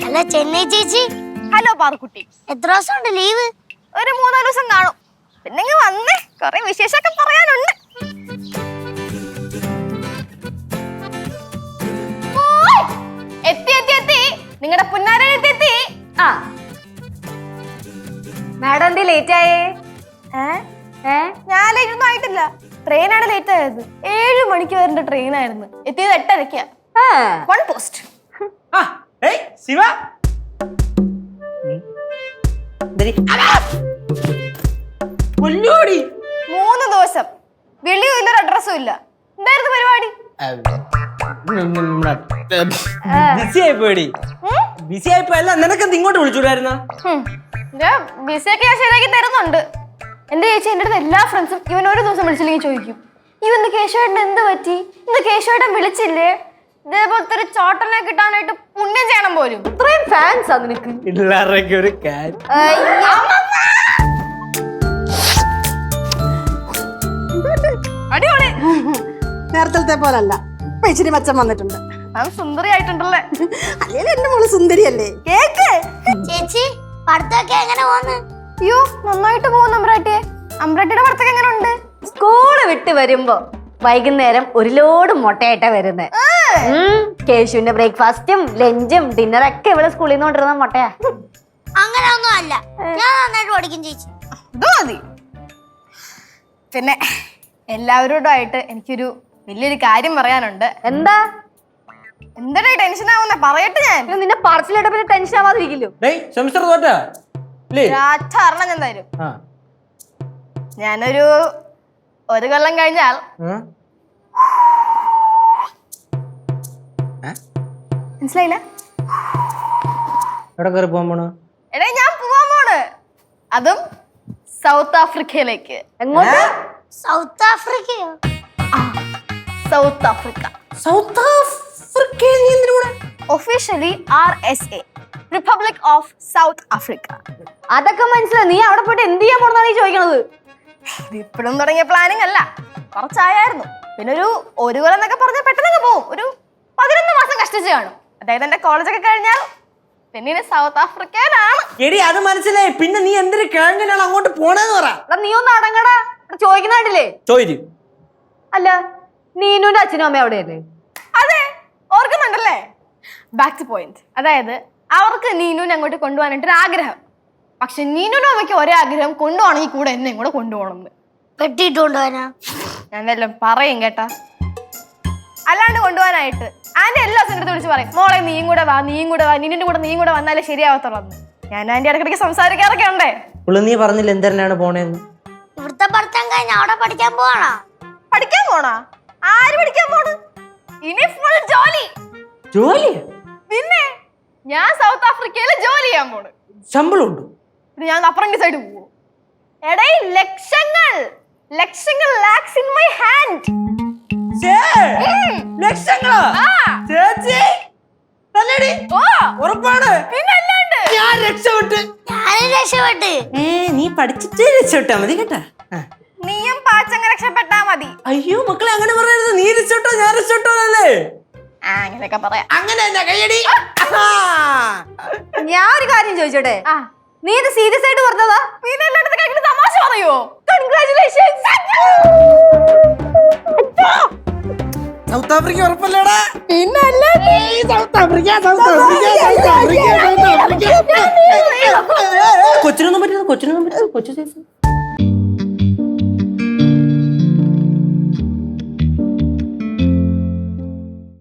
അല്ല ചെന്നൈ ചേച്ചി. ഹലോ പാറുക്കുട്ടി. എത്ര ദിവസം ഉണ്ട് ലീവ്? ഒരു 3-4 ദിവസം കാണും. പിന്നെ വന്നേ കൊറേ വിശേഷമൊക്കെ പറയാനുണ്ട്. എത്തി എത്തി എത്തി നിങ്ങളുടെ പുന്നാര എത്തി. ആ മാഡം എന്തേ ലേറ്റ് ആയേ? ഞാൻ ലേറ്റ് ഒന്നും ആയിട്ടില്ല. ട്രെയിനാണ് ലേറ്റ് ആയത്. 7 മണിക്ക് വരേണ്ട ട്രെയിൻ ആയിരുന്നു. എത്തിയത് 8:30. 1 പോസ്റ്റ്. ശിവ 3 ദിവസം വിളിയും ഇല്ല, ഒരു അഡ്രസ്സും ഇല്ല. എന്തായിരുന്നു പരിപാടി? ബിസി ആയിപ്പോയി. ബിസി ആയിപ്പോയല്ല, നിനക്കെന്ത് ഇങ്ങോട്ട് വിളിച്ചൂടായിരുന്ന? ബിസിയൊക്കെ ഞാൻ ശരിയാക്കി തരുന്നുണ്ട്. എന്റെ ചേച്ചി എന്റെ അടുത്ത് എല്ലാ ഫ്രണ്ട്സും ഇവൻ ഒരു ദിവസം വിളിച്ചില്ലെങ്കിൽ ചോദിക്കും, ഇവന്ന് കേശവേട്ടൻ എന്ത് പറ്റി, ഇന്ന് കേശവേട്ടൻ വിളിച്ചില്ലേ? ഇതേപോലത്തെ ഒരു ചോട്ടനെ കിട്ടാനായിട്ട് പുണ്യം ചെയ്യണം പോലും. ഇത്രയും ഫാൻസാ നിനക്ക്? എല്ലാവരുടെയൊക്കെ ഒരു അടിപൊളി. നേരത്തെ പോലല്ല, ഇപ്പൊ ഇച്ചിരി മച്ചം വന്നിട്ടുണ്ട്. അത് സുന്ദരി ആയിട്ടുണ്ടല്ലേ? അല്ലേലും എന്റെ മോള് സുന്ദരിയല്ലേ? കേക്ക് ചേച്ചി പഠിത്തമൊക്കെ എങ്ങനെ പോന്ന്? അയ്യോ നന്നായിട്ട് പോകുന്നു അമ്പ്രാട്ടിയെ. അമ്പ്രാട്ടിയുടെ പഠിത്തം എങ്ങനെ ഉണ്ട്? സ്കൂള് വിട്ട് വരുമ്പോ വൈകുന്നേരം ഒരു ലോഡ് മുട്ടയായിട്ടാ വരുന്നത്. കേശുവിന്റെ ബ്രേക്ക്ഫാസ്റ്റും ലഞ്ചും ഡിന്നറൊക്കെ ഇവിടെ സ്കൂളിൽ നിന്ന് കൊണ്ടിരുന്ന മുട്ടയാ. അങ്ങനെ ഒന്നും അല്ല, ഞാൻ നന്നായിട്ട് പഠിക്കും ചേച്ചി. ഇത് മതി. പിന്നെ എല്ലാവരോടായിട്ട് എനിക്കൊരു വലിയൊരു കാര്യം പറയാനുണ്ട്. എന്താ എന്തൊരു ടെൻഷൻ ആവുന്ന പറയട്ടെ. ഞാൻ നിന്നെ പറച്ചിലിട്ട പിന്നെ ടെൻഷൻ ആവാതിരിക്കില്ലോ. സെമിസ്റ്റർ തോറ്റാ ഞാൻ തരും. ഞാനൊരു 1 കൊല്ലം കഴിഞ്ഞാൽ മനസ്സിലായില്ല? എടാ ഞാൻ പോവാൻ പോണ്, അതും സൗത്ത് ആഫ്രിക്കയിലേക്ക്. എങ്ങോട്ട്? സൗത്ത് ആഫ്രിക്കയോ? South Africa. South Africa officially RSA, Republic of South Africa. അതൊക്കെ മനസ്സിലായി. നീ അവിടെ പോയിട്ട് എന്ത് ചെയ്യാൻ പോണെന്നാ നീ ചോദിക്കണത്? ഇപ്പോഴും തുടങ്ങിയ പ്ലാനിങ് അല്ല, കുറച്ചായിരുന്നു. പിന്നെ ഒരു കൊല്ലം എന്നൊക്കെ പറഞ്ഞാൽ പെട്ടെന്ന് പോകും. ഒരു 11 മാസം കഷ്ടിച്ച് കാണും. അതായത് എന്റെ കോളേജൊക്കെ കഴിഞ്ഞാൽ പിന്നെ സൗത്ത് ആഫ്രിക്കയിലാണ്. എടി അത് മനസ്സിലായി. പിന്നെ നീ എന്തൊരു കിഴങ്ങിനാണ് അങ്ങോട്ട് പോണെന്ന് പറ. നീ ഒന്ന് അടങ്ങടാ, ചോദിക്കുന്നില്ലേ? ചോദിക്കും. അല്ല നീനുന്റെ അച്ഛനും അമ്മയും അവിടെയല്ലേ? അതെ, ഓർക്കുന്നുണ്ടല്ലേ? Back two point. അതായത് അവർക്ക് നീനുവിനെ അങ്ങോട്ട് കൊണ്ടുപോകാനായിട്ടൊരു ആഗ്രഹം. പക്ഷെ നീനുവിനും അമ്മയ്ക്ക് ഒരേ ആഗ്രഹം, കൊണ്ടുപോകണമെങ്കിൽ കൂടെ എന്നെ കൂടെ കൊണ്ടുപോകണമെന്ന്. കെട്ടിയിട്ട് കൊണ്ടുപോകാനാ? ഞാൻ എല്ലാം പറയും കേട്ടാ. അല്ലാണ്ട് കൊണ്ടുപോകാനായിട്ട് ആന്റി എല്ലാ ദിവസവും എടുത്ത് വിളിച്ച് പറയും, മോളെ നീയും കൂടെ വാ, നീയും കൂടെ വാ, നിന്നിന്റെ കൂടെ നീയും കൂടെ വന്നാലേ ശരിയാവത്തുള്ളൂ. ഞാൻ ആന്റി ഇടയ്ക്കിടയ്ക്ക് സംസാരിക്കാറൊക്കെ ഉണ്ടേ. നീ പറഞ്ഞില്ല എന്തിനാണ് പോണേന്ന്? ഇവിടുത്തെ പഠിത്തം കഴിഞ്ഞ അവിടെ പഠിക്കാൻ പോവാണോ? പഠിക്കാൻ പോണാ? ആര് പഠിക്കാൻ പോണ്? ഇനി ഫുൾ ജോലി. ജോലി? പിന്നെ ഞാൻ സൗത്ത് ആഫ്രിക്കയിൽ ജോലി ചെയ്യാൻ പോണ്. ശമ്പളം ഉണ്ട്? ഞാൻ അപ്രന്റീസ് ആയിട്ട് പോവോ? എടേ ലക്ഷങ്ങൾ ലക്ഷങ്ങൾ, ലാക്സ് ഇൻ മൈ ഹാൻഡ്. ലക്ഷങ്ങളോ? ചേച്ചി ഉറപ്പാണ്? പിന്നെ അല്ലാണ്ട് ഞാൻ രക്ഷപ്പെട്ട്. ഞാനും രക്ഷപ്പെട്ട്. നീ പഠിച്ചിട്ട് രക്ഷപ്പെട്ടാ മതി കേട്ടാ. നീയും പാച്ചങ്ങ രക്ഷപ്പെട്ടാ മതി. അയ്യോ മക്കളെ അങ്ങനെ പറയരുത്. നീ രക്ഷപ്പെട്ടോ ഞാൻ രക്ഷപ്പെട്ടോന്നല്ലേ? അങ്ങനെയൊക്കെ പറയാം. അങ്ങനെ തന്നെ കയ്യടി. ഞാൻ ഒരു കാര്യം ചോദിച്ചോട്ടെ, നീ ഇത് സീരിയസ് ആയിട്ട് പറഞ്ഞതാ? പിന്നെ എല്ലായിടത്തും കഴിഞ്ഞിട്ട് തമാശ പറയോ? കൺഗ്രാറ്റുലേഷൻസ്. സൗത്ത് ആഫ്രിക്ക ഉറപ്പല്ലേടാ? പിന്നല്ല. കൊച്ചിനൊന്നും പറ്റില്ല, കൊച്ചിനൊന്നും പറ്റില്ല. കൊച്ചു സേഫ്.